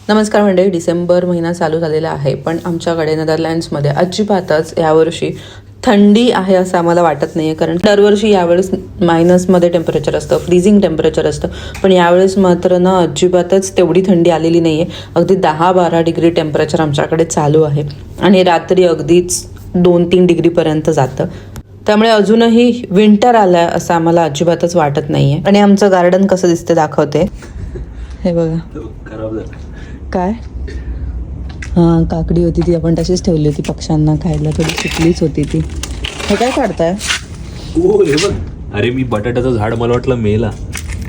नमस्कार मंडळी, डिसेंबर महिना चालू झालेला आहे, पण आमच्याकडे नेदरलँड्समध्ये अजिबातच यावर्षी थंडी आहे असं आम्हाला वाटत नाही आहे. कारण दरवर्षी यावेळेस मायनसमध्ये टेम्परेचर असतं, फ्रीजिंग टेम्परेचर असतं, पण यावेळेस मात्र ना अजिबातच तेवढी थंडी आलेली नाही आहे. अगदी 10-12 डिग्री टेम्परेचर आमच्याकडे चालू आहे आणि रात्री अगदीच 2-3 डिग्रीपर्यंत जातं. त्यामुळे अजूनही विंटर आलं आहे असं आम्हाला अजिबातच वाटत नाही आहे. आणि आमचं गार्डन कसं दिसते दाखवते. हे बघा, खराब झालं काय हां, काकडी होती ती आपण तशीच ठेवली होती पक्ष्यांना खायला, थोडी सुकलीच होती ती. हे काय काढताय? ओ हे बघ, अरे मी बटाट्याचं झाड मला वाटलं मेला.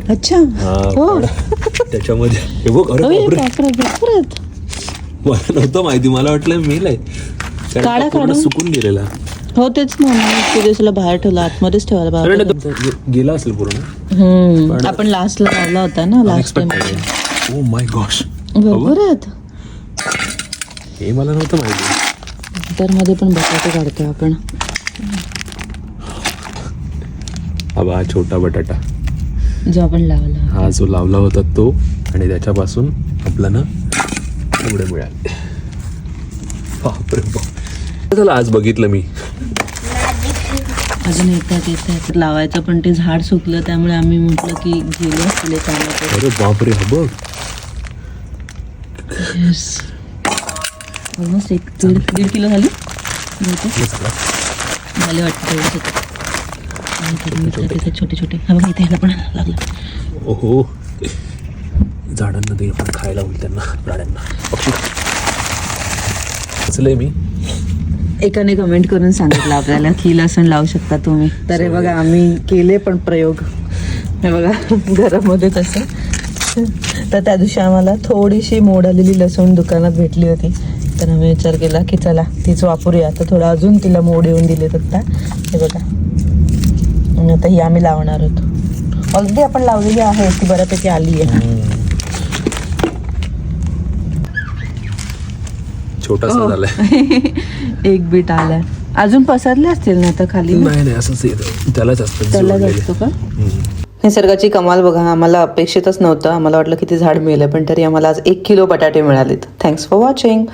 अच्छा, हा, हो. त्याच्यामध्ये हे बघ. अरे अरे बापरे, बापरे. मला नव्हतं माहिती, मला वाटलं मेलाय. कारण काढा, तो पूर्ण काढा. सुकून गेलेला. हो तेच ना, ते दिवसाला बाहेर ठेवलं, आतमध्येच ठेवायला अरे बाहेर. नाही, तो गेला असेल पूर्ण. आपण लास्टला लावला होता ना, last time. Oh my gosh, भरपूर आहेत. हे मला नव्हतं माहिती. तर मध्ये पण बटाटे काढतोय आपण. हा छोटा बटाटा, जो आपण लावला. हा जो लावला होता तो, आणि त्याच्यापासून आपल्याला एवढे मिळाले. बापरे बाप, चला आज बघितलं मी. अजून येतात लावायचं, पण ते झाड सुकलं, त्यामुळे आम्ही म्हटलं की गेलो असले चांगलं. अरे बापरे, हा बघ. ऑलमोस्ट 1-1.5 किलो झाली झाले वाटतं. छोटे छोटे, हा बघा इथे पण लागलं. ओहो, झाडांना ते आपण खायला होईल त्यांना, प्राण्यांना. वाचलंय मी. एकाने कमेंट करून सांगितलं आपल्याला की लसूण लावू शकता तुम्ही. तर हे बघा, आम्ही केले पण प्रयोग. हे बघा घरामध्ये तसं. तर त्या दिवशी आम्हाला थोडीशी मोड आलेली लसूण दुकानात भेटली होती, तर आम्ही विचार केला की चला तीच वापरूया. तर थोडं अजून तिला मोड येऊन दिलेत आता. हे बघा, आणि आता ही आम्ही लावणार होतो. ऑलरेडी आपण लावलेली आहे, ती बऱ्यापैकी आली आहे. छोटासा झालाय. एक बीट आलाय, अजून पसरले असतील ना आता खाली. नाही असंच येतं, त्यालाच असतं. त्यालाच असतो का? निसर्गाची कमाल बघा. आम्हाला अपेक्षितच नव्हतं, आम्हाला वाटलं किती झाड मिळेल, पण तरी आम्हाला आज 1 किलो बटाटे मिळालेत. Thanks for watching.